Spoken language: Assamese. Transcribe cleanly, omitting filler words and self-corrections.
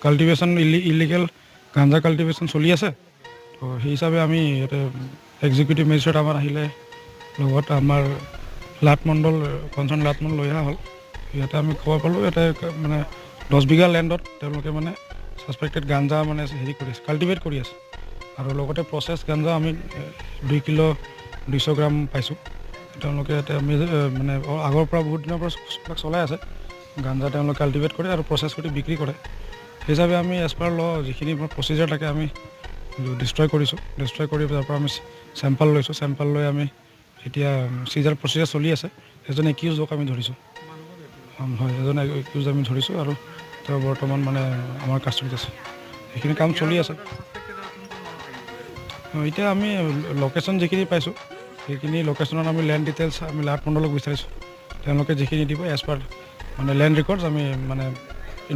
কাল্টিভেশ্যন ইলিগেল গাঞ্জা কাল্টিভেশ্যন চলি আছে। তো সেই হিচাপে আমি ইয়াতে এক্সিকিউটিভ মেজিষ্ট্ৰেট আমাৰ আহিলে, লগত আমাৰ লাটমণ্ডল কনচাৰ্ণ লাটমণ্ডল লৈ অহা হ'ল। ইয়াতে আমি খবৰ পালোঁ ইয়াতে মানে 10 বিঘা লেণ্ডত তেওঁলোকে মানে ছাছপেক্টেড গাঞ্জা মানে হেৰি কৰি আছে, কাল্টিভেট কৰি আছে। আৰু লগতে প্ৰচেছ গাঞ্জা আমি 2 কিলো 200 গ্ৰাম পাইছোঁ। তেওঁলোকে ইয়াতে আমি মানে আগৰ পৰা বহুত দিনৰ পৰা চলাই আছে গাঞ্জা, তেওঁলোকে কাল্টিভেট কৰে আৰু প্ৰচেছ কৰি বিক্ৰী কৰে। সেই হিচাপে আমি এজ পাৰ ল যিখিনি প্ৰচিজাৰ থাকে আমি ডিষ্ট্ৰয় কৰিছোঁ। ডিষ্ট্ৰয় কৰি তাৰ পৰা আমি চেম্পল লৈছোঁ। চেম্পল লৈ আমি এতিয়া চিজাৰ প্ৰচিজাৰ চলি আছে। এজন একিউজক আমি ধৰিছোঁ। হয়, এজন একিউজ আমি ধৰিছোঁ আৰু তেওঁ বৰ্তমান মানে আমাৰ কাষ্টডিত আছে। সেইখিনি কাম চলি আছে। এতিয়া আমি লোকেশ্যন যিখিনি পাইছোঁ সেইখিনি লোকেশ্যনত আমি লেণ্ড ডিটেইলছ আমি লাটমণ্ডলক বিচাৰিছোঁ। তেওঁলোকে যিখিনি দিব এজ পাৰ মানে লেণ্ড ৰেকৰ্ডছ আমি মানে